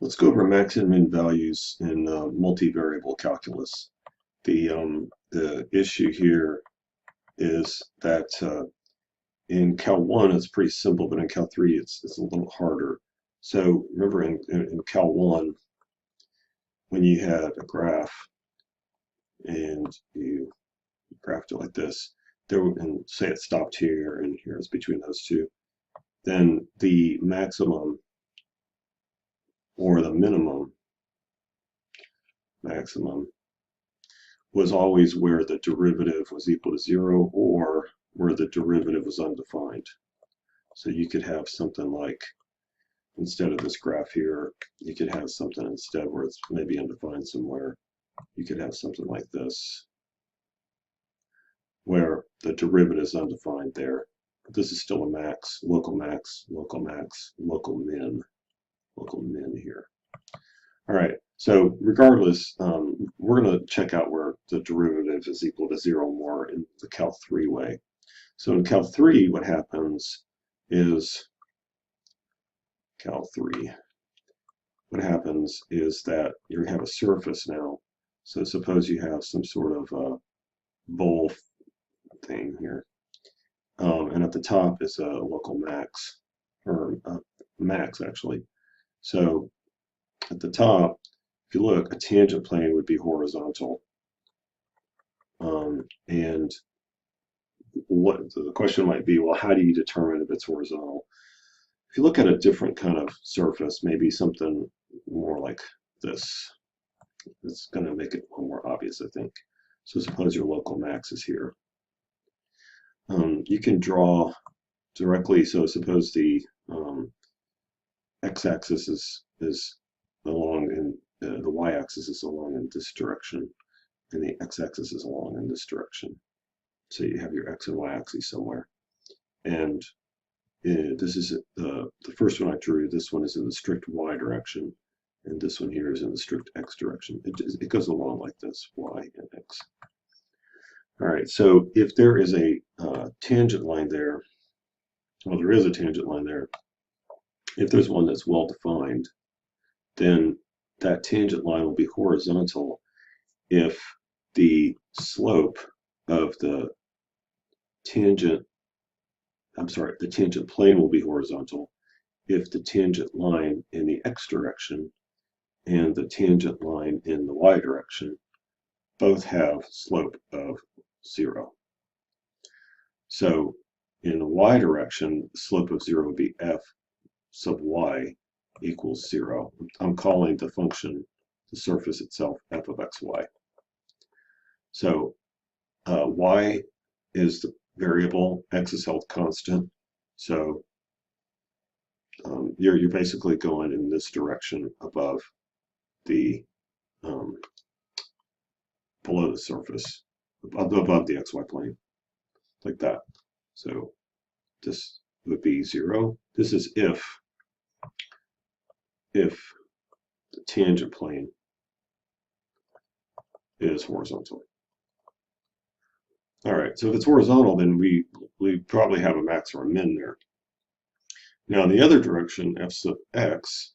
Let's go over max and min values in multivariable calculus. The issue here is that in Cal 1 it's pretty simple, but in Cal 3 it's a little harder. So remember in Cal 1, when you had a graph and you graphed it like this, and say it stopped here and here is between those two, then the maximum or the maximum was always where the derivative was equal to 0 or where the derivative was undefined. So you could have something like, instead of this graph here, you could have something instead where it's maybe undefined somewhere. You could have something like this, where the derivative is undefined there. But this is still a max, local min here. All right, so regardless, we're going to check out where the derivative is equal to 0 more in the Cal 3 way. So in Cal 3, what happens is, that you have a surface now. So suppose you have some sort of bowl thing here. And at the top is a local max, or max actually. So at the top, if you look, a tangent plane would be horizontal. And what the question might be, well, how do you determine if it's horizontal? If you look at a different kind of surface, maybe something more like this, it's going to make it a little more obvious, I think. So suppose your local max is here. You can draw directly, so suppose the x-axis is along, and the y-axis is along in this direction, and the x-axis is along in this direction. So you have your x and y-axis somewhere. And this is the first one I drew. This one is in the strict y direction, and this one here is in the strict x direction. It goes along like this, y and x. All right, so if there is a tangent line there, well, there is a tangent line there. If there's one that's well defined, then that tangent line will be horizontal if the slope of the tangent plane will be horizontal if the tangent line in the x direction and the tangent line in the y direction both have slope of 0. So in the y direction, the slope of 0 would be f sub y equals 0. I'm calling the function, the surface itself, f of xy. So y is the variable, x is held constant. So you're basically going in this direction above the below the surface, above the xy plane, like that. So this would be 0. This is if the tangent plane is horizontal. All right, so if it's horizontal, then we probably have a max or a min there. Now in the other direction, f sub x,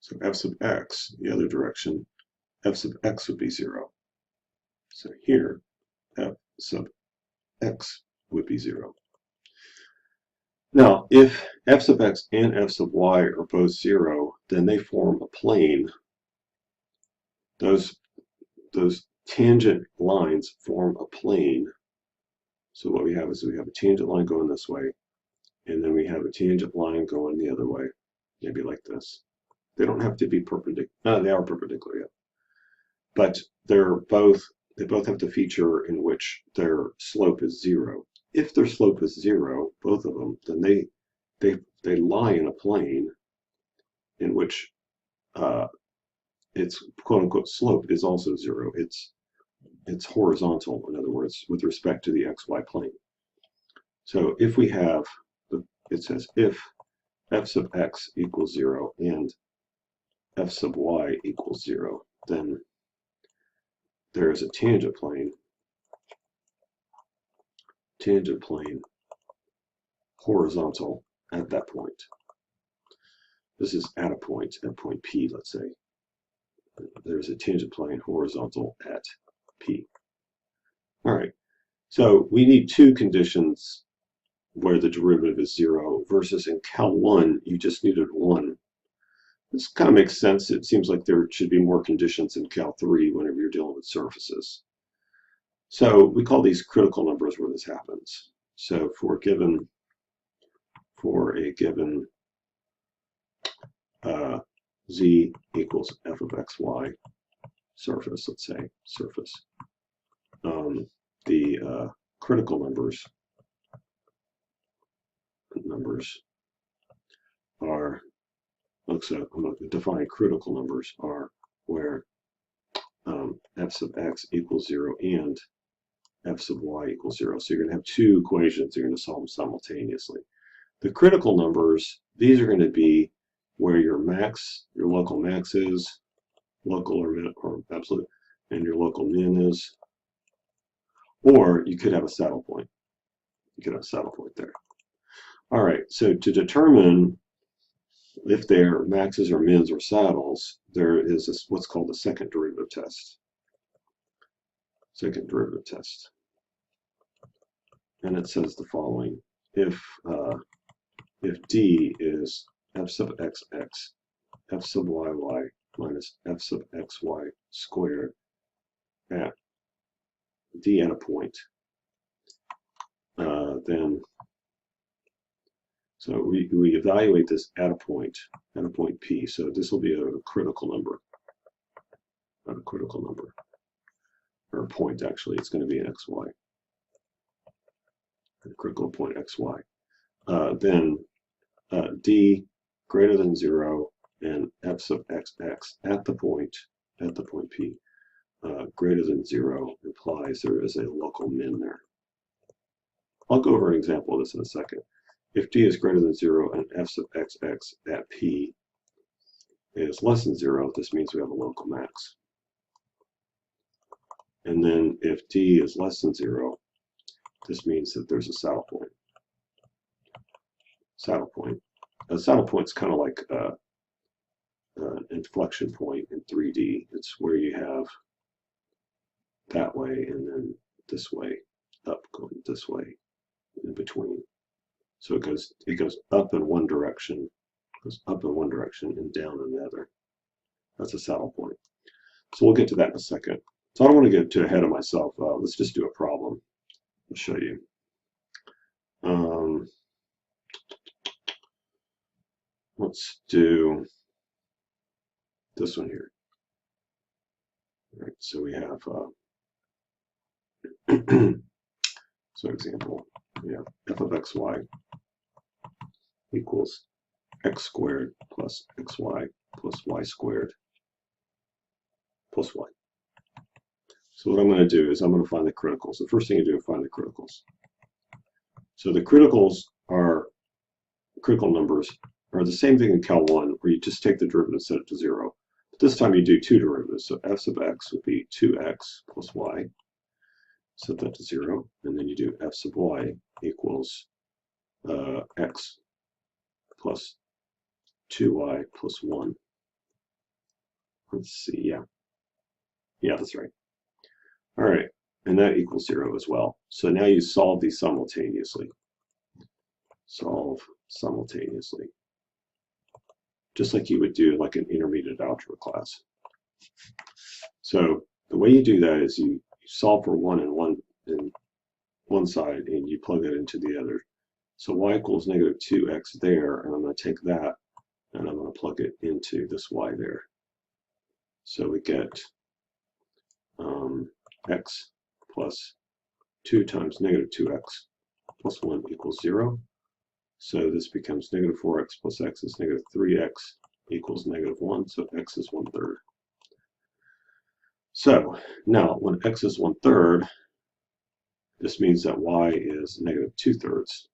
so f sub x, the other direction, f sub x would be 0. So here, f sub x would be 0. Now, if f sub x and f sub y are both 0, then they form a plane. Those tangent lines form a plane. So what we have is we have a tangent line going this way, and then we have a tangent line going the other way, maybe like this. They don't have to be perpendicular. They are perpendicular, yeah. But they both have the feature in which their slope is 0. If their slope is 0, both of them, then they lie in a plane in which its quote-unquote slope is also 0. It's horizontal, in other words, with respect to the xy plane. So if we have, it says if f sub x equals 0 and f sub y equals 0, then there is a tangent plane horizontal at that point. this is at point P, let's say. There's a tangent plane horizontal at P. All right, so we need two conditions where the derivative is 0 versus in Cal 1, you just needed one. This kind of makes sense. It seems like there should be more conditions in Cal 3 whenever you're dealing with surfaces. So we call these critical numbers where this happens. So for a given z equals f of xy surface, let's say, surface, the critical numbers are, so I'm going to define critical numbers are where f sub x equals 0 and f sub y equals 0. So you're going to have two equations. You're going to solve them simultaneously. The critical numbers, these are going to be where your max, your local max is, local or absolute, and your local min is. Or you could have a saddle point. You could have a saddle point there. All right, so to determine if they're maxes or mins or saddles, there is this, what's called the second derivative test. Second derivative test. And it says the following. If d is f sub xx, f sub yy minus f sub xy squared at d at a point, then so we evaluate this at a point P. So this will be a critical number, not a critical number, or a point actually. It's going to be an xy, a critical point xy. Then d greater than 0 and f sub xx at the point P greater than 0 implies there is a local min there. I'll go over an example of this in a second. If d is greater than 0 and f sub xx at P is less than 0, this means we have a local max. And then if d is less than 0, this means that there's a saddle point. Saddle point. A saddle point is kind of like an inflection point in 3D. It's where you have that way and then this way, up going this way, in between. So it goes up in one direction, and down in the other. That's a saddle point. So we'll get to that in a second. So I don't want to get too ahead of myself. Let's just do a problem. I'll show you. Let's do this one here. All right, so we have, so example, we have f of xy equals x squared plus xy plus y squared plus y. So what I'm going to do is I'm going to find the criticals. The first thing you do is find the criticals. So the criticals are, critical numbers are the same thing in Cal 1, where you just take the derivative and set it to 0. But this time you do two derivatives. So f sub x would be 2x plus y. Set that to 0. And then you do f sub y equals x plus 2y plus 1. Let's see, yeah. Yeah, that's right. All right, and that equals 0 as well. So now you solve these simultaneously. Solve simultaneously. Just like you would do like an intermediate algebra class. So the way you do that is you solve for one in one side and you plug it into the other. So y equals negative 2x there, and I'm going to take that and I'm going to plug it into this y there. So we get x plus 2 times negative 2x plus 1 equals 0. So this becomes negative 4x plus x is negative 3x equals negative 1. So x is 1/3. So now when x is 1/3, this means that y is negative 2/3.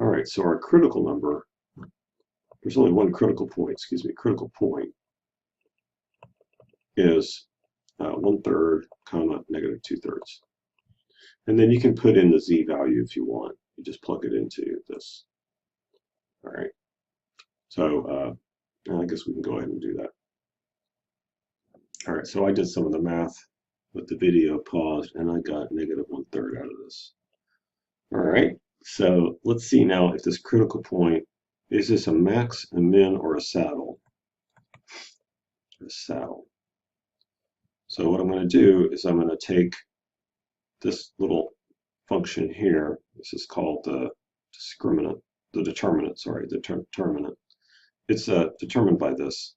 All right, so our critical number, there's only one critical point, critical point is 1/3 comma negative 2/3. And then you can put in the z value if you want. You just plug it into this. All right. So I guess we can go ahead and do that. All right, so I did some of the math with the video paused, and I got -1/3 out of this. All right, so let's see now if this critical point, is this a max, a min, or a saddle? A saddle. So what I'm going to do is I'm going to take this little function here. This is called the determinant. It's determined by this.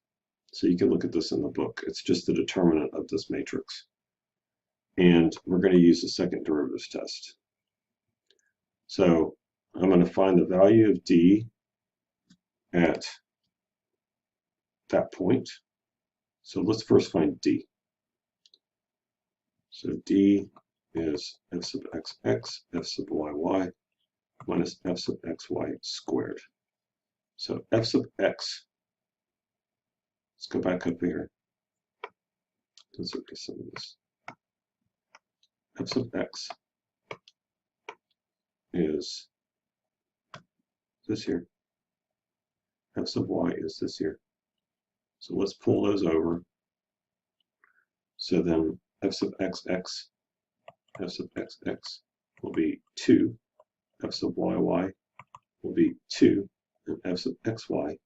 So you can look at this in the book. It's just the determinant of this matrix. And we're going to use the second derivatives test. So I'm going to find the value of D at that point. So let's first find D. So D is f sub xx, f sub yy, minus f sub xy squared. So f sub x, let's go back up here. Let's look at some of this. F sub x is this here. F sub y is this here. So let's pull those over. So then f sub xx will be 2. F sub yy will be 2. And f sub xy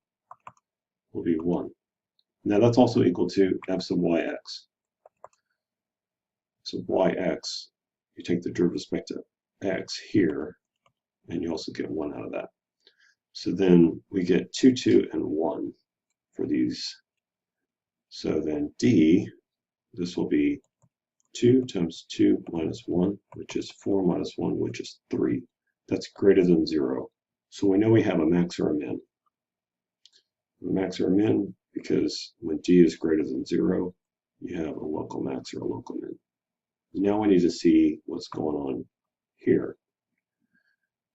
will be 1. Now that's also equal to f sub yx. So yx, you take the derivative with respect to x here, and you also get 1 out of that. So then we get 2, 2, and 1 for these. So then D, this will be 2 times 2 minus 1, which is 4 minus 1, which is 3. That's greater than 0. So we know we have a max or a min. A max or a min because when D is greater than 0, you have a local max or a local min. Now we need to see what's going on here.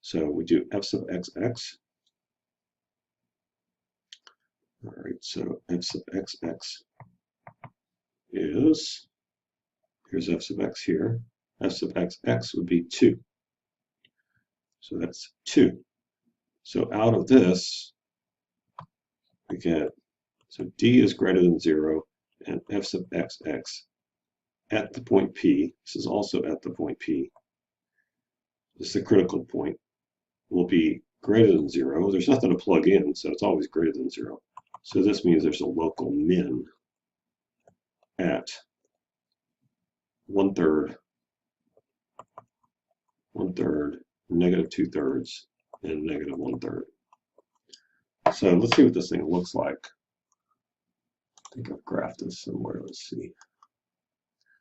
So we do f sub xx. All right, so f sub xx is, here's f sub x here. F sub xx would be 2. So that's 2. So out of this, we get, so D is greater than 0, and f sub xx at the point P, this is also at the point P, this is the critical point, will be greater than 0. There's nothing to plug in, so it's always greater than 0. So this means there's a local min at 1/3, 1/3, -2/3, and -1/3. So let's see what this thing looks like. I think I've graphed this somewhere. Let's see.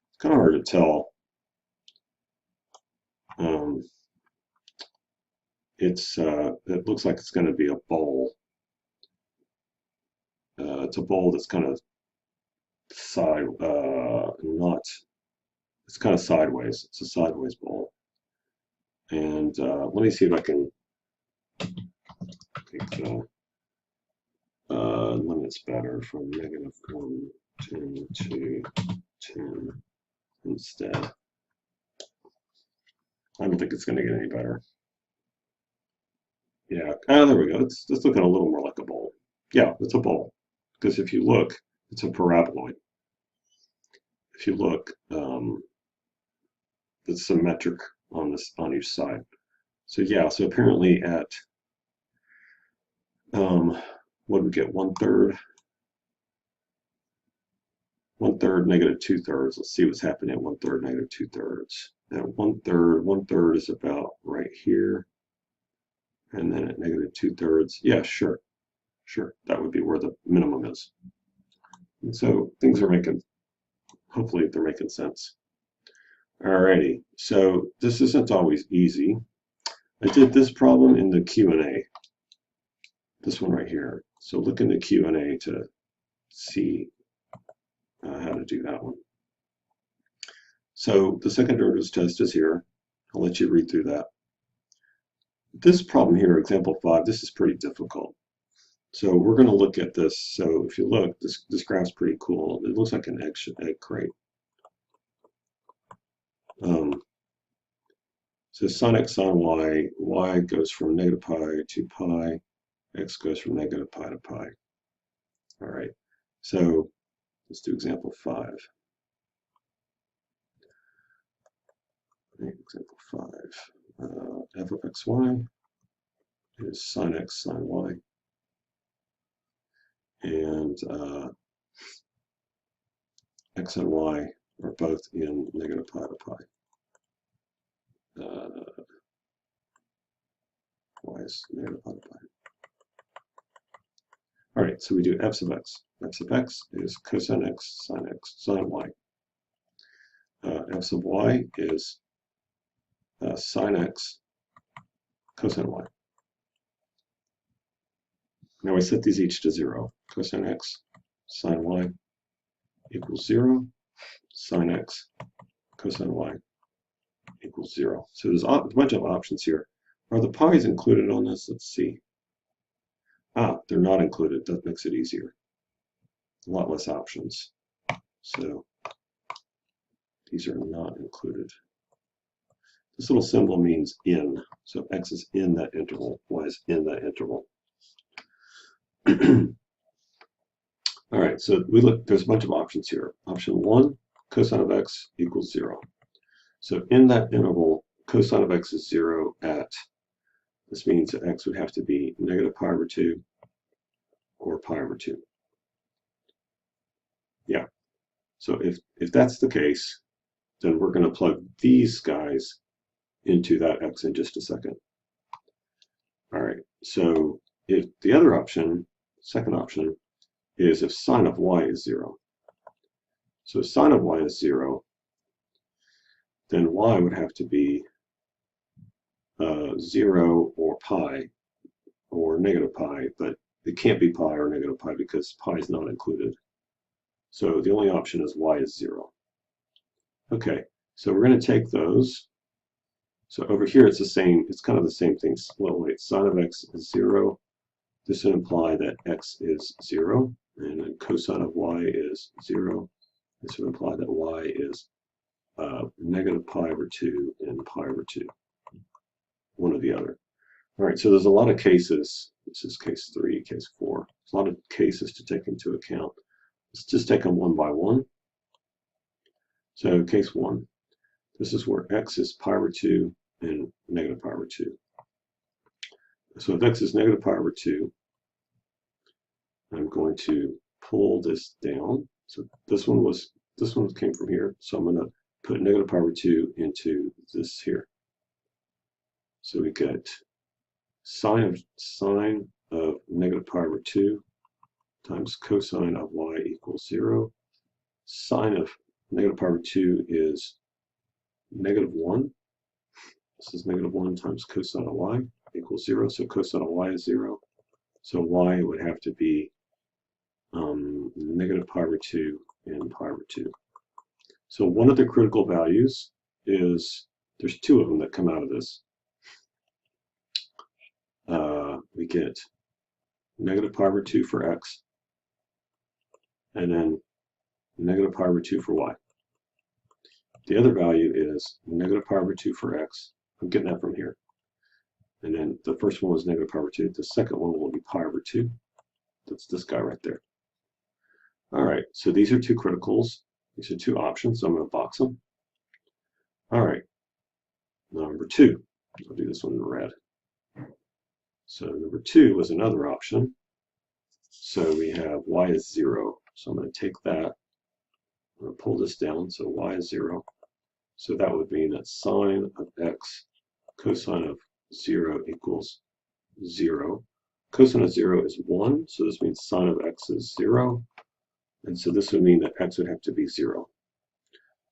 It's kind of hard to tell. It looks like it's going to be a bowl. It's a bowl that's kind of it's kind of sideways. It's a sideways bowl. And let me see if I can take the limits better from -1, 10 to 10 instead. I don't think it's going to get any better. Yeah, there we go. It's looking a little more like a bowl. Yeah, it's a bowl. Because if you look, it's a paraboloid. If you look, it's symmetric on each side. So yeah, so apparently at what do we get? 1/3, 1/3, -2/3. Let's see what's happening at 1/3, -2/3. At 1/3, 1/3 is about right here. And then at -2/3, yeah, sure. That would be where the minimum is. And so things are hopefully they're making sense. Alrighty, so this isn't always easy. I did this problem in the Q&A, this one right here. So look in the Q&A to see how to do that one. So the second derivatives test is here. I'll let you read through that. This problem here, example 5, this is pretty difficult. So we're going to look at this. So if you look, this graph's pretty cool. It looks like an egg crate. So sin x, sin y goes from -pi to pi, x goes from negative pi to pi. All right, so let's do example 5. Example 5. F of xy is sine x sine y, and x and y are both in negative pi to pi. Y is negative pi to pi. All right, so we do f sub x. F sub x is cosine x sine y. F sub y is sine x cosine y. Now we set these each to 0. Cosine x sine y equals 0. Sine x cosine y equals 0. So there's a bunch of options here. Are the pi's included on this? Let's see. They're not included. That makes it easier. A lot less options. So these are not included. This little symbol means in. So x is in that interval, y is in that interval. All right, so we look, there's a bunch of options here. Option 1, cosine of x equals 0. So in that interval, cosine of x is 0 at, this means that x would have to be negative pi over 2 or pi over 2. Yeah, so if that's the case, then we're going to plug these guys into that x in just a second. All right, so if the other option, second option, is if sine of y is 0. So if sine of y is 0, then y would have to be 0 or pi or negative pi, but it can't be pi or negative pi because pi is not included. So the only option is y is 0. Okay, so we're going to take those. So over here it's the same, it's kind of the same thing. Well, wait, sine of x is 0. This would imply that x is 0, and then cosine of y is 0. This would imply that y is negative pi over 2 and pi over 2. One or the other. All right, so there's a lot of cases. This is case 3, case 4. There's a lot of cases to take into account. Let's just take them one by one. So case 1, this is where x is pi over 2 and negative pi over 2. So if x is negative pi over 2, I'm going to pull this down. So this one came from here. So I'm going to put negative pi over 2 into this here. So we get sine of negative pi over 2 times cosine of y equals 0. Sine of negative pi over 2 is negative 1. This is negative 1 times cosine of y equals 0. So cosine of y is 0. So y would have to be negative pi over 2 and pi over 2. So one of the critical values is, there's two of them that come out of this. We get negative pi over 2 for x, and then negative pi over 2 for y. The other value is negative pi over 2 for x. I'm getting that from here. And then the first one was negative pi over 2. The second one will be pi over 2. That's this guy right there. All right, so these are two criticals. These are two options, so I'm going to box them. All right, number 2. I'll do this one in red. So number 2 was another option. So we have y is 0. So I'm going to take that. I'm going to pull this down. So y is 0. So that would mean that sine of x cosine of 0 equals 0. Cosine of 0 is 1. So this means sine of x is 0. And so this would mean that x would have to be 0.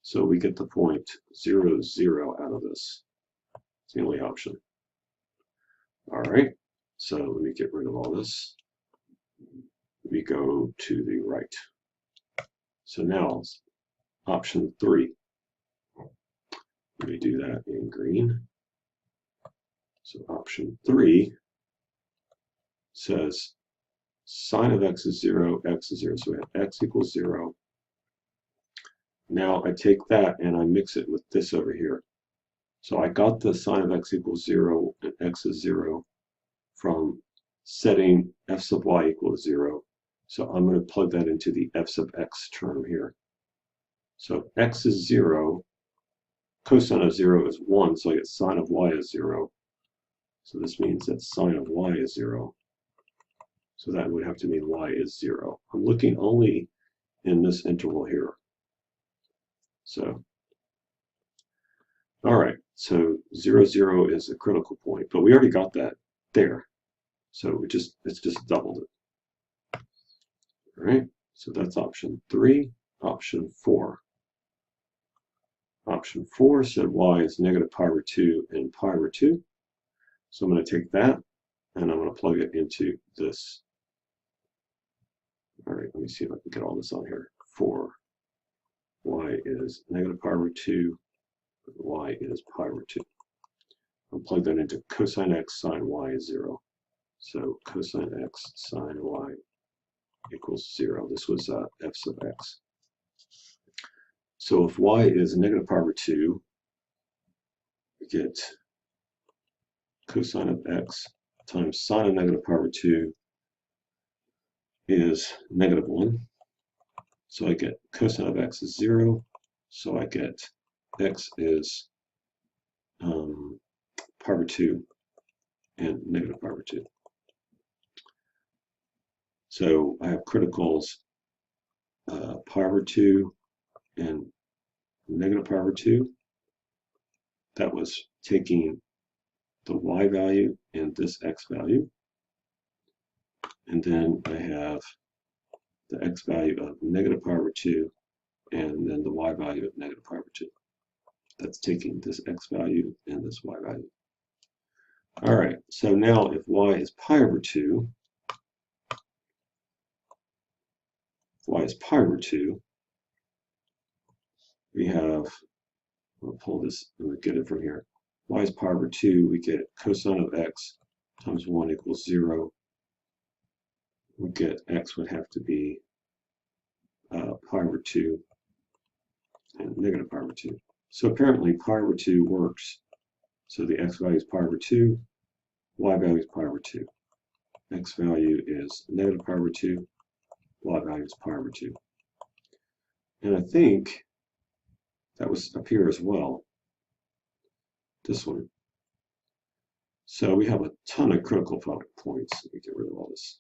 So we get the point 0, 0 out of this. It's the only option. All right. So let me get rid of all this. We go to the right. So now option 3. Let me do that in green. So option 3 says sine of x is 0, x is 0. So we have x equals 0. Now I take that and I mix it with this over here. So I got the sine of x equals 0 and x is 0 from setting f sub y equal to 0. So I'm going to plug that into the f sub x term here. So x is 0, cosine of 0 is 1, so I get sine of y is 0. So this means that sine of y is 0. So that would have to mean y is 0. I'm looking only in this interval here. So, all right, so 0, 0 is a critical point, but we already got that there. So it's just doubled it. All right, so that's option 3. Option 4. Option 4 said y is negative pi over 2 and pi over 2. So I'm going to take that and I'm going to plug it into this. All right, let me see if I can get all this on here. 4. Y is negative pi over 2. Y is pi over 2. I'll plug that into cosine x sine y is 0. So cosine x sine y equals 0. This was f sub x. So if y is negative pi over 2, we get cosine of x times sine of negative pi over 2 is negative 1. So I get cosine of x is 0. So I get x is pi over 2 and negative pi over 2. So I have criticals pi over 2 and negative pi over 2. That was taking the y value and this x value. And then I have the x value of negative pi over 2 and then the y value of negative pi over 2. That's taking this x value and this y value. All right, so now if y is pi over 2, we have, I'll pull this and we get it from here. Y is pi over 2, we get cosine of x times 1 equals 0. We get x would have to be pi over 2 and negative pi over 2. So apparently pi over 2 works. So the x value is pi over 2, y value is pi over 2. X value is negative pi over 2, y value is pi over 2. And I think that was up here as well, this one. So we have a ton of critical points. Let me get rid of all this.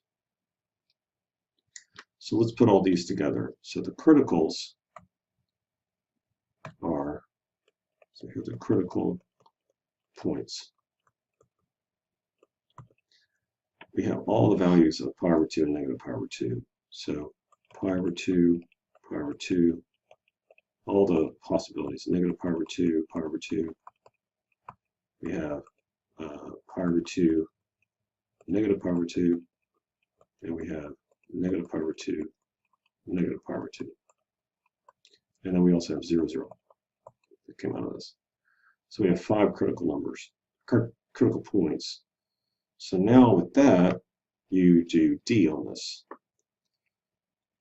So let's put all these together. So the criticals are, so here are the critical points. We have all the values of pi over 2 and negative pi over 2. So pi over 2, pi over 2, all the possibilities, negative pi over 2, pi over 2. We have pi over 2, negative pi over 2, and we have negative pi over 2, negative pi over 2. And then we also have 0, 0 that came out of this. So we have 5 critical numbers, critical points. So now with that, you do D on this.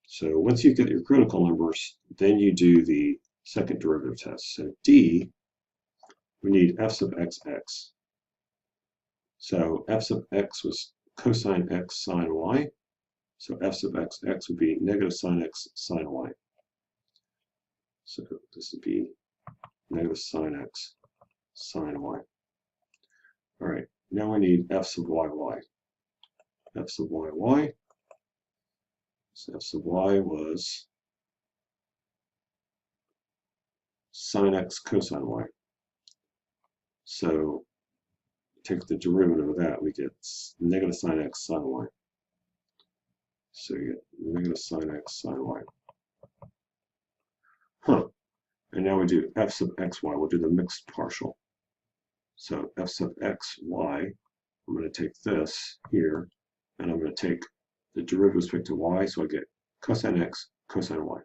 So once you get your critical numbers, then you do the second derivative test. So D, we need f sub x x. So f sub x was cosine x sine y. So f sub x x would be negative sine x sine y. So this would be negative sine x sine y. All right, now we need f sub y y. F sub y y. So f sub y was sine x cosine y. So take the derivative of that, we get negative sine x sine y. So you get negative sine x sine y. And now we do f sub xy. We'll do the mixed partial. So f sub xy, I'm going to take this here, and I'm going to take the derivative with respect to y, so I get cosine x cosine y.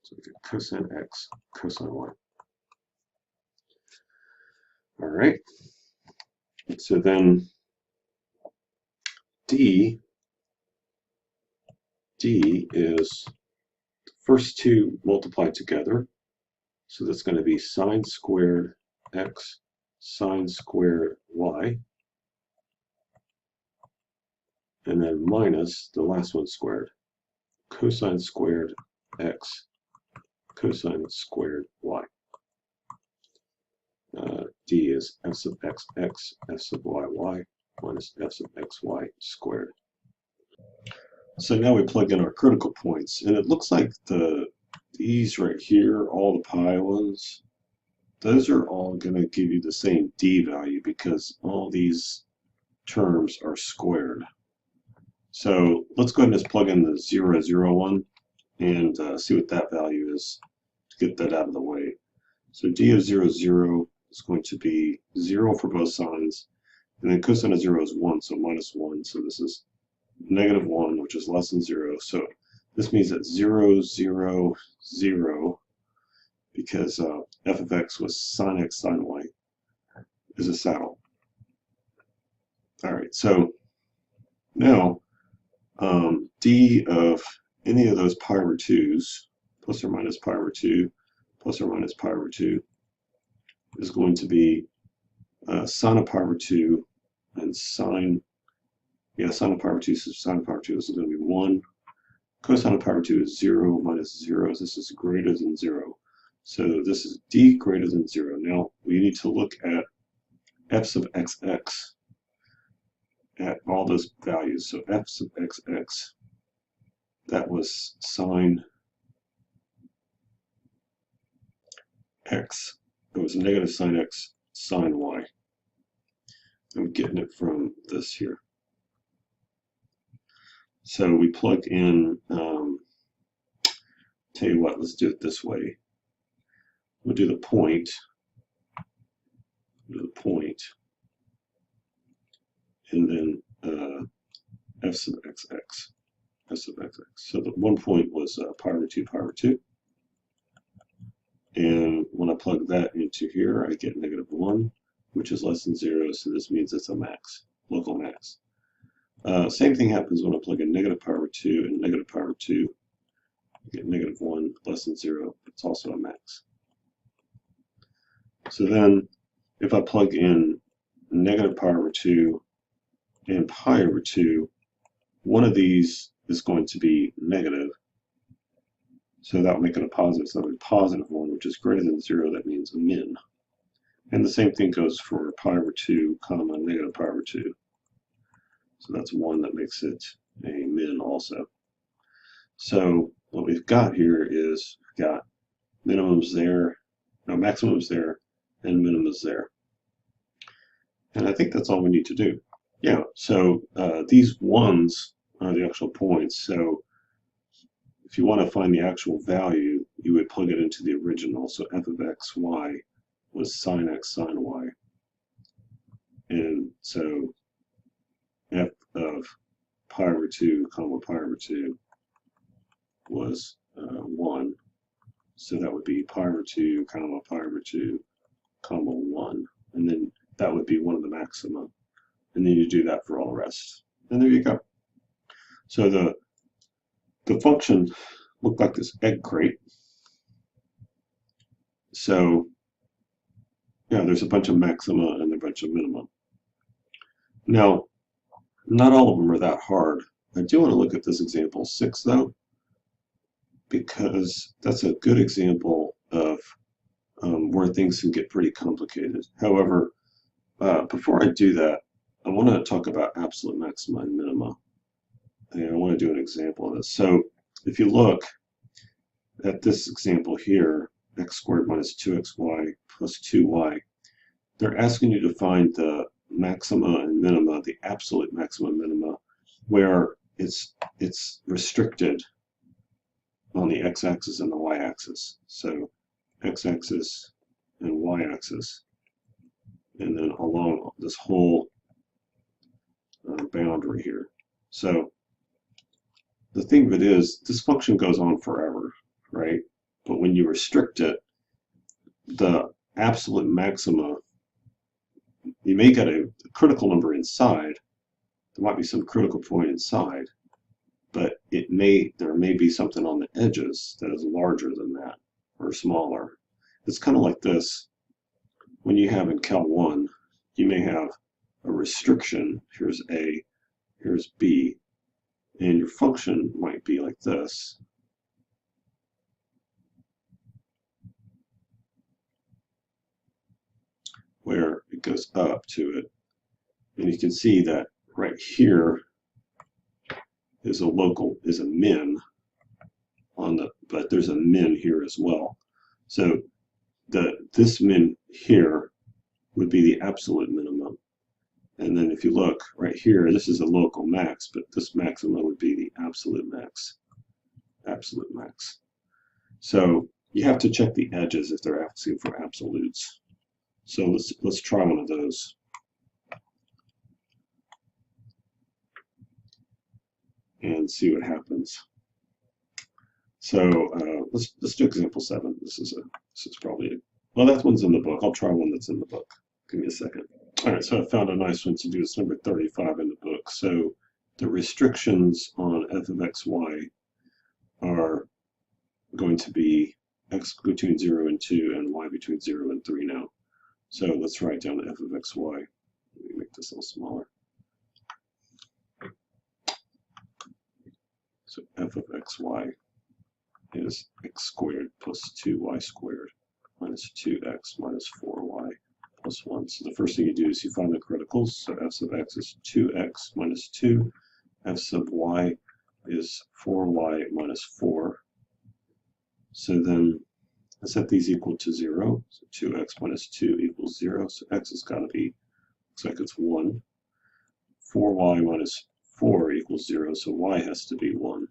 So we get cosine x cosine y. All right. So then D is the first two multiplied together. So that's going to be sine squared x sine squared y. and then minus the last one squared. Cosine squared x, cosine squared y. D is f sub x, x, f sub y, y, minus f sub x, y squared. So now we plug in our critical points, and it looks like these right here, all the pi ones, those are all going to give you the same d value because all these terms are squared. So let's go ahead and just plug in the 0, 0, 1 and see what that value is to get that out of the way. So d of 0, 0 is going to be 0 for both sides, and then cosine of 0 is 1, so minus 1. So this is negative 1, which is less than 0. So this means that 0, 0, 0, because f of x was sine x sine y, is a saddle. All right, so now d of any of those pi over 2's, plus or minus pi over 2, plus or minus pi over 2, is going to be sine of pi over 2 and sine of pi over 2, so sine of pi over 2 is going to be 1. Cosine of pi over 2 is 0 minus 0, so this is greater than 0. So this is d greater than 0. Now we need to look at f sub xx at all those values. So f sub xx, that was sine x. It was negative sine x sine y. I'm getting it from this here. So we plug in, tell you what, let's do it this way. We'll do the point, and then f sub xx, f sub xx. So the one point was pi over 2, pi over 2. And when I plug that into here, I get negative 1, which is less than 0, so this means it's a max, local max. Same thing happens when I plug in negative pi over 2 and negative pi over 2. I get negative 1, less than 0. It's also a max. So then, if I plug in negative pi over 2 and pi over 2, one of these is going to be negative. So that will make it a positive. So that would be positive 1, which is greater than 0. That means a min. And the same thing goes for pi over 2, comma, negative pi over 2. So that's 1 that makes it a min also. So what we've got here is we've got minimums there, no, maximums there, and minimums there. And I think that's all we need to do. Yeah, so these ones are the actual points. So if you want to find the actual value, you would plug it into the original. So f of x, y was sine x sine y. And so f of pi over 2, comma pi over 2 was 1. So that would be pi over 2, comma pi over 2, comma 1. And then that would be one of the maxima. And then you do that for all the rest. And there you go. So the function looked like this egg crate. So yeah, there's a bunch of maxima and a bunch of minima. Now, not all of them are that hard. I do want to look at this example 6 though, because that's a good example of where things can get pretty complicated. However, before I do that, I want to talk about absolute maxima and minima. And I want to do an example of this. So if you look at this example here, x squared minus 2xy plus 2y, they're asking you to find the maxima and minima, the absolute maxima and minima, where it's restricted on the x-axis and the y-axis. So x-axis and y-axis, and then along this whole boundary here. So the thing of it is, this function goes on forever, right? But when you restrict it, the absolute maxima, you may get a critical number inside. There might be some critical point inside, but there may be something on the edges that is larger than that or smaller. It's kind of like this. When you have in Cal 1, you may have a restriction. Here's A, here's b, and your function might be like this. Where it goes up to it. And you can see that right here is a min on the, but there's a min here as well. So this min here would be the absolute minimum. And then if you look right here, this is a local max, but this maximum would be the absolute max. Absolute max. So you have to check the edges if they're asking for absolutes. So let's try one of those. And see what happens. So let's do example 7. This is probably well, that one's in the book. I'll try one that's in the book. Give me a second. All right, so I found a nice one to do. It's number 35 in the book. So the restrictions on f of x, y are going to be x between 0 and 2 and y between 0 and 3 now. So let's write down f of x, y. Let me make this a little smaller. So f of x, y is x squared plus 2y squared minus 2x minus 4y plus 1. So the first thing you do is you find the criticals. So f sub x is 2x minus 2. F sub y is 4y minus 4. So then I set these equal to 0. So 2x minus 2 equals 0. So x has got to be, looks like it's 1. 4y minus 4 equals 0. So y has to be 1.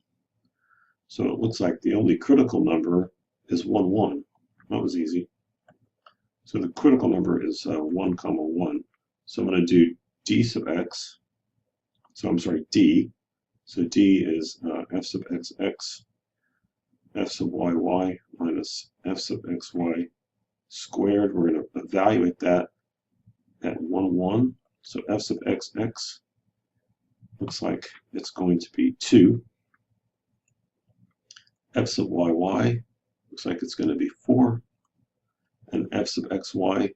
So it looks like the only critical number is 1, 1. That was easy. So the critical number is 1, 1. So I'm going to do d sub x. So I'm sorry, d. So d is f sub x, x, f sub y, y, minus f sub x, y squared. We're going to evaluate that at 1, 1. So f sub x, x looks like it's going to be 2. F sub y, y looks like it's going to be 4. And f sub x, y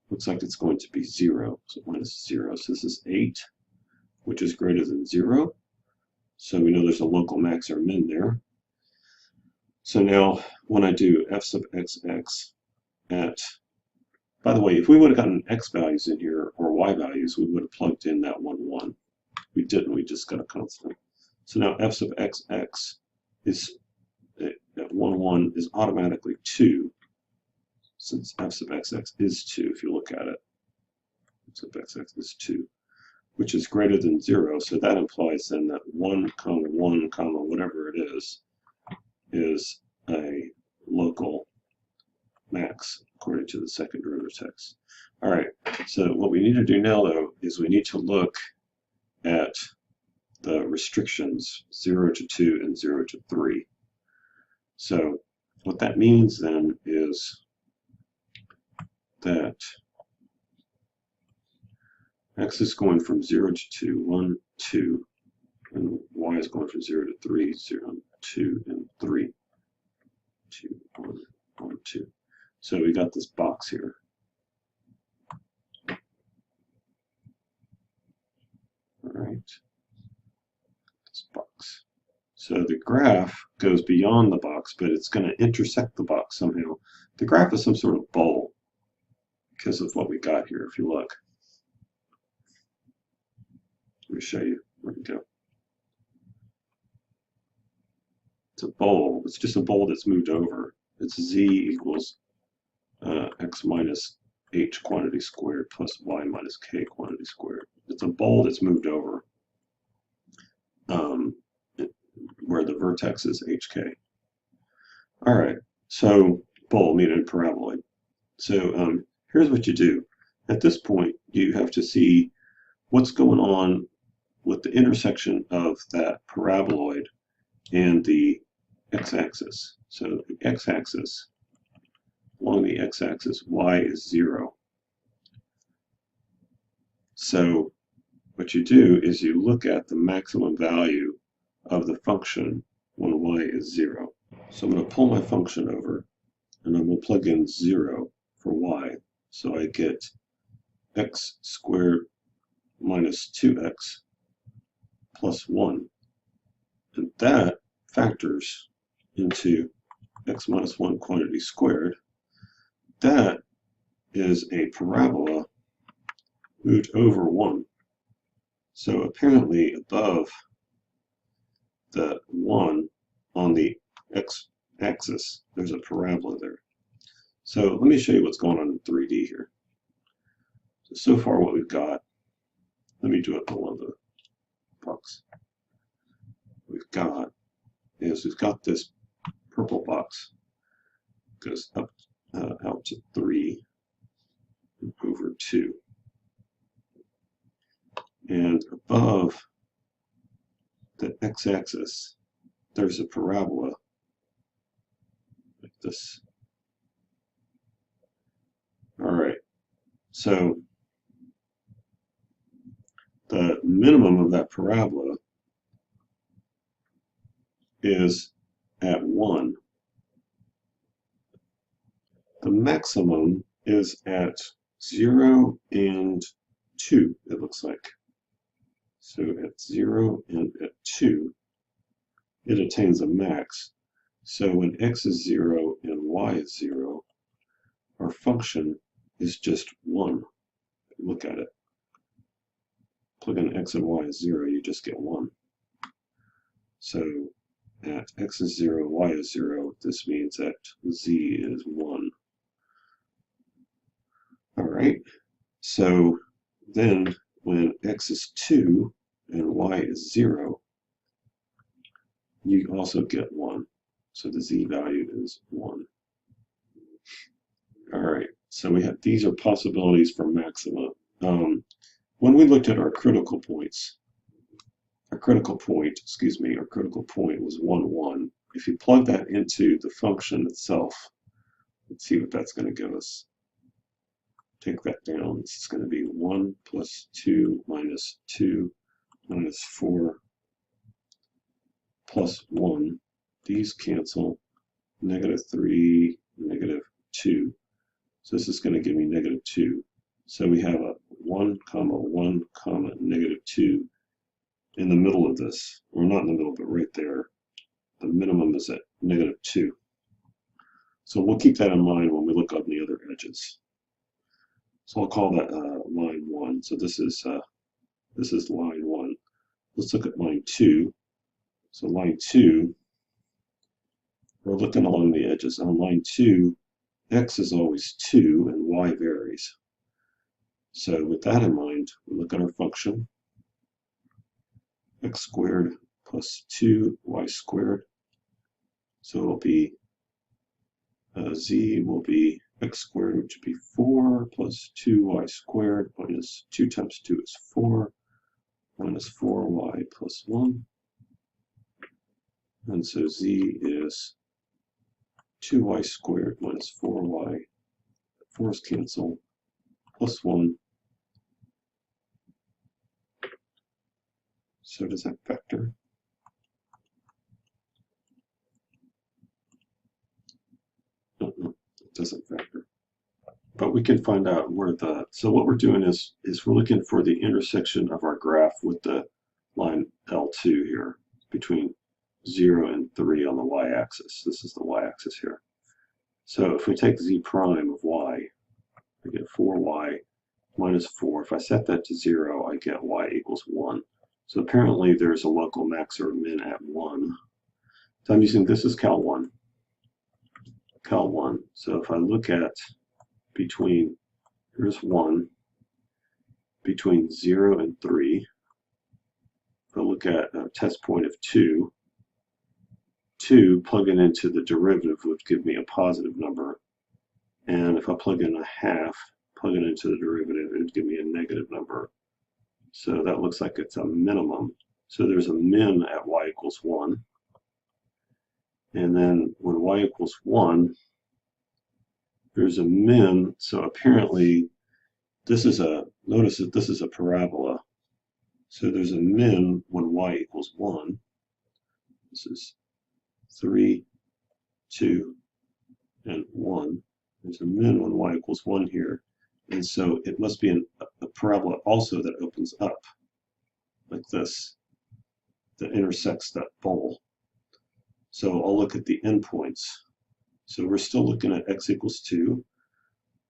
looks like it's going to be 0. So minus 0. So this is 8, which is greater than 0. So we know there's a local max or min there. So now when I do f sub x, x at, by the way, if we would have gotten x values in here or y values, we would have plugged in that 1, 1. We didn't. We just got a constant. So now f sub x, x is at 1, 1 is automatically 2, since f sub x, x is 2 if you look at it. F sub x, x is 2, which is greater than 0. So that implies then that 1, 1, whatever it is a local max according to the second derivative text. All right, so what we need to do now, though, is we need to look at the restrictions 0 to 2 and 0 to 3. So what that means then is that x is going from 0 to 2, 1, 2, and y is going from 0 to 3, 0, 2, and 3, 2, 1, 1, 2. So we got this box here. All right, this box. So the graph goes beyond the box, but it's going to intersect the box somehow. The graph is some sort of bowl because of what we got here, if you look. Let me show you. Where we go. It's a bowl. It's just a bowl that's moved over. It's z equals x minus h quantity squared plus y minus k quantity squared. It's a bowl that's moved over where the vertex is hk. All right, so bowl meaning paraboloid. So here's what you do. At this point, you have to see what's going on with the intersection of that paraboloid and the x-axis. So the x-axis, along the x-axis, y is 0. So what you do is you look at the maximum value of the function when y is 0. So I'm going to pull my function over, and I'm going to plug in 0 for y. So I get x squared minus 2x plus 1. And that factors into x minus 1 quantity squared. That is a parabola moved over 1. So apparently above the 1 on the x-axis, there's a parabola there. So let me show you what's going on in 3D here. So far what we've got, let me do it in one of the box. We've got this purple box, goes up out to 3 and over 2. And above the x-axis, there's a parabola like this. All right, so the minimum of that parabola is at 1. The maximum is at 0 and 2, it looks like. So at 0 and at 2, it attains a max. So when x is 0 and y is 0, our function is just 1. Look at it. Plug in x and y is 0, you just get 1. So at x is 0, y is 0, this means that z is 1. All right, so then when x is 2 and y is 0, you also get 1. So the z value is 1. All right, so we have, these are possibilities for maxima. When we looked at our critical points, our critical point was 1, 1. If you plug that into the function itself, let's see what that's going to give us. Take that down. This is going to be 1 plus 2 minus 2 minus 4 plus 1. These cancel. Negative 3, negative 2. So this is going to give me negative 2. So we have a 1, 1, negative 2 in the middle of this. Or not in the middle, but right there. The minimum is at negative 2. So we'll keep that in mind when we look on the other edges. So I'll call that line 1. So this is line 1. Let's look at line 2. So line 2, we're looking along the edges. On line 2, x is always 2 and y varies. So with that in mind, we look at our function, x squared plus 2y squared. So it'll be, z will be x squared, which would be 4 plus 2y squared minus 2 times 2 is 4, minus 4y plus 1. And so z is 2y squared minus 4y, 4's cancel, plus 1. So does that vector? No, it doesn't vector. But we can find out where the, so what we're doing is we're looking for the intersection of our graph with the line L2 here, between 0 and 3 on the y-axis. This is the y-axis here. So if we take z prime of y, I get 4y minus 4. If I set that to 0, I get y equals 1. So apparently there's a local max or min at 1. So I'm using, this is Cal 1. Cal 1. So if I look at between, here's 1, between 0 and 3. If I look at a test point of 2, 2 plugging into the derivative would give me a positive number. And if I plug in a half, plugging into the derivative, it would give me a negative number. So that looks like it's a minimum. So there's a min at y equals 1. And then when y equals 1, there's a min. So apparently this is a, notice that this is a parabola. So there's a min when y equals 1. This is 3, 2, and 1. There's a min when y equals 1 here. And so it must be a parabola also that opens up like this. that intersects that bowl. So I'll look at the endpoints. So we're still looking at x equals 2.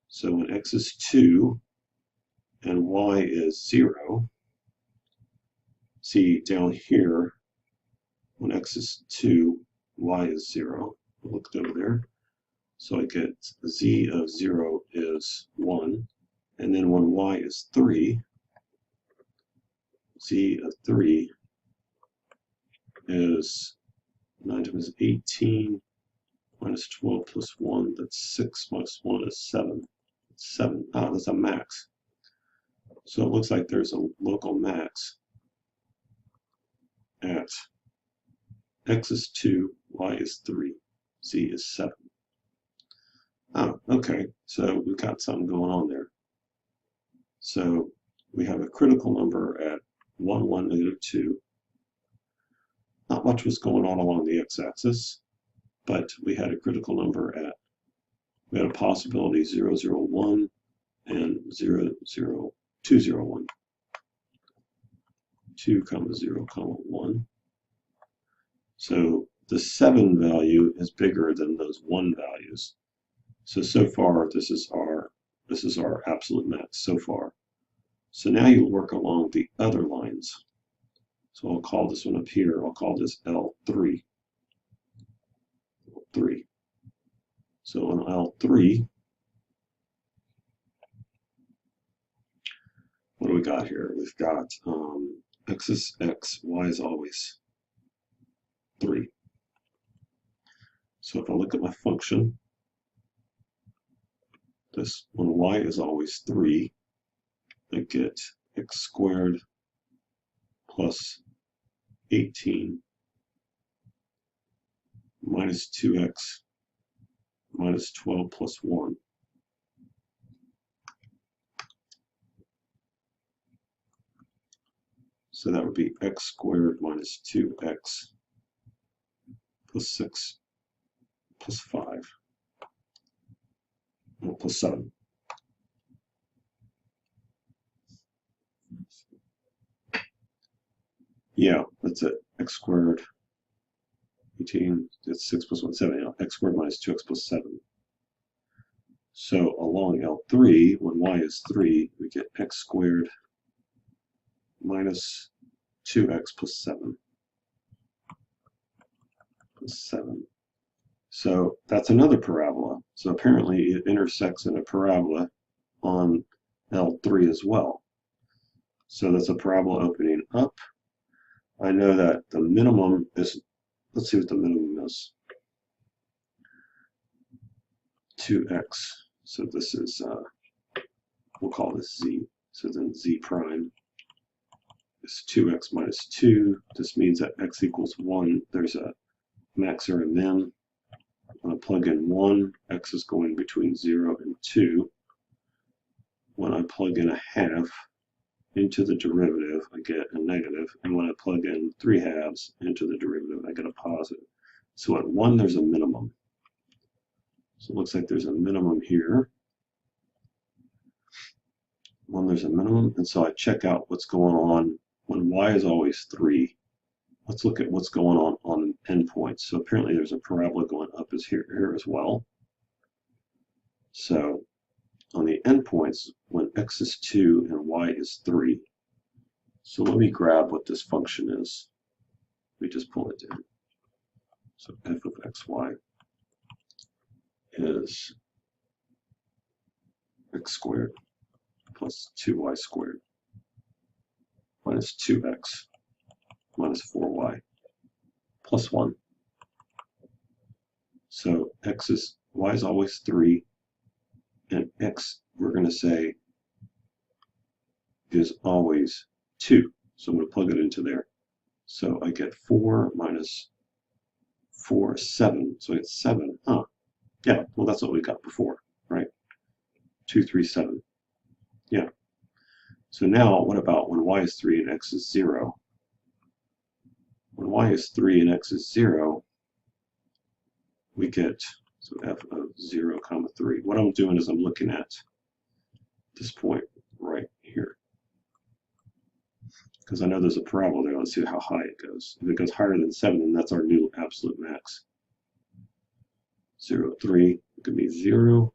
So when x is 2 and y is 0, see down here, when x is 2, y is 0. I looked over there. So I get z of 0 is 1. And then when y is 3, z of 3 is 9 times 18 minus 12 plus 1. That's 6 minus 1 is 7. 7. Ah, that's a max. So it looks like there's a local max at x is 2, y is 3, z is 7. Oh, okay. So we've got something going on there. So we have a critical number at 1, 1, negative 2. Not much was going on along the x-axis, but we had a critical number at, we had a possibility 0, 0, 1 and 0, 0, 2, 0, 1. 2, 0, 1. So the 7 value is bigger than those 1 values. So far this is our absolute max so far. So now you work along the other lines. So I'll call this one up here, I'll call this L3. L3. So on L3, what do we got here? We've got x is x, y is always 3. So if I look at my function, this when y is always 3, I get x squared plus 18 minus 2x minus 12 plus 1. So that would be x squared minus 2x plus 6 plus 5, well, plus 7. Yeah, that's it. X squared, 18, that's 6 plus 1, 7. Yeah, x squared minus 2x plus 7. So along L3, when y is 3, we get x squared minus 2x plus 7. Plus 7. So that's another parabola. So apparently it intersects in a parabola on L3 as well. So that's a parabola opening up. I know that the minimum is, let's see what the minimum is. 2x. So this is, we'll call this z. So then z prime is 2x minus 2. This means that x equals 1. There's a max or a min. When I plug in 1, x is going between 0 and 2. When I plug in a half into the derivative, I get a negative. And when I plug in 3/2 into the derivative, I get a positive. So at 1, there's a minimum. So it looks like there's a minimum here. 1, there's a minimum. And so I check out what's going on when y is always 3. Let's look at what's going on endpoints. So apparently there's a parabola going up here as well. So on the endpoints, when x is 2 and y is 3. So let me grab what this function is. Let me just pull it down. So f of xy is x squared plus 2y squared minus 2x minus 4y plus 1. So y is always 3, and x, we're going to say, is always 2. So I'm going to plug it into there. So I get 4 minus 4, 7. So I get 7. Huh. Yeah, well, that's what we got before, right? 2, 3, 7. Yeah. So now, what about when y is 3 and x is 0? When y is 3 and x is 0, we get, so f of 0, 3. What I'm doing is I'm looking at this point right here. because I know there's a parabola there. Let's see how high it goes. If it goes higher than 7, then that's our new absolute max. 0, 3, it could be 0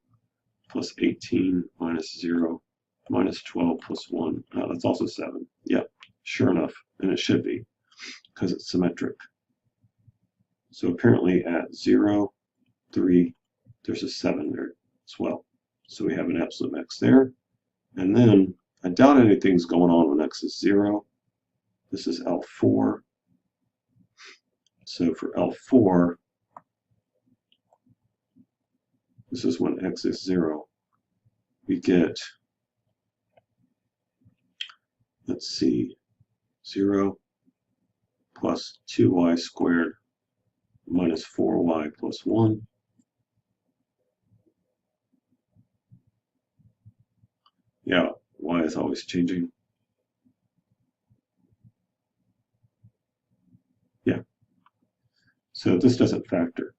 plus 18 minus 0 minus 12 plus 1. That's also 7. Yep, sure enough, and it should be, because it's symmetric. So apparently at 0, 3, there's a 7 there as well. So we have an absolute max there. And then I doubt anything's going on when x is 0. This is L4. So for L4, this is when x is 0. We get, let's see, 0 plus 2y squared minus 4y plus 1. Yeah, y is always changing. Yeah. So this doesn't factor.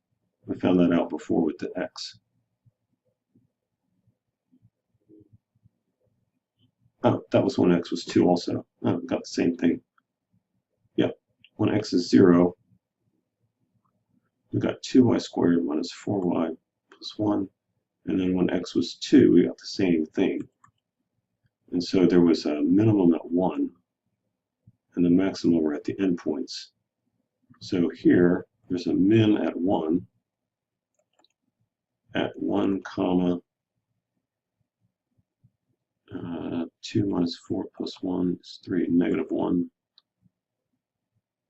I found that out before with the x. Oh, that was when x was 2 also. Oh, got the same thing. Yeah, when x is 0, we got 2y squared minus 4y plus 1. And then when x was 2, we got the same thing. And so there was a minimum at 1, and the maximum were at the endpoints. So here, there's a min at 1, comma, 2 minus 4 plus 1 is 3, negative 1.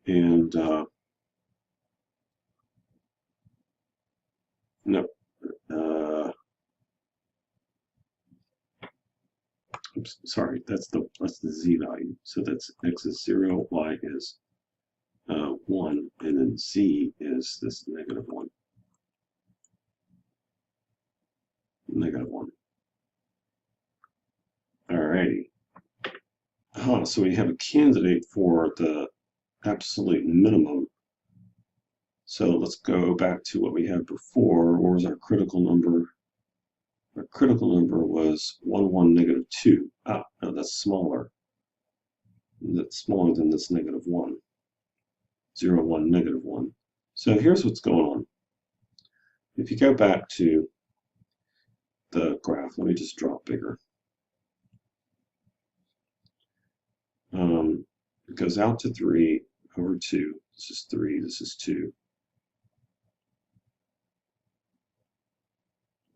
And no, oops, sorry, that's the z value. So that's x is 0, y is 1, and then z is this negative 1. Negative 1. Alrighty. So we have a candidate for the absolute minimum. So let's go back to what we had before. What was our critical number? Our critical number was 1, 1, negative 2. Ah, no, that's smaller. That's smaller than this negative 1. 0, 1, negative 1. So here's what's going on. If you go back to the graph, let me just draw it bigger. It goes out to 3 over 2. This is 3, this is 2.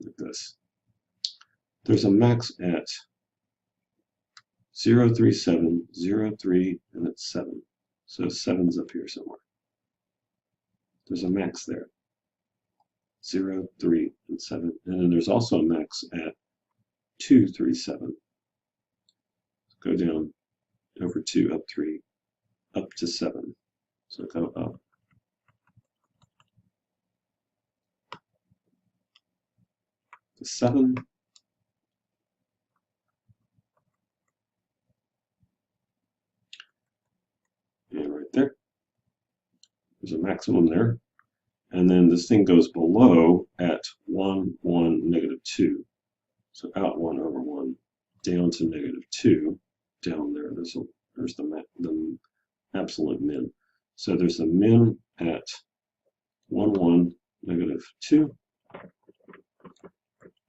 Like this. There's a max at 0, 3, 7, 0, 3, and it's 7. So 7's up here somewhere. There's a max there. 0, 3, and 7. And then there's also a max at 2, 3, 7. Go down over 2, up 3, up to 7. So go up. To 7. And right there. There's a maximum there. And then this thing goes below at 1, 1, negative 2. So out 1 over 1, down to negative 2. Down there, there's the absolute min. So there's a min at 1, 1, negative 2,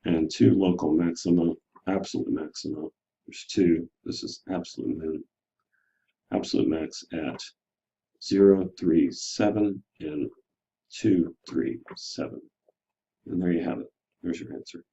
and 2 local maxima, absolute maxima. There's 2. This is absolute min. Absolute max at 0, 3, 7, and 2, 3, 7. And there you have it. There's your answer.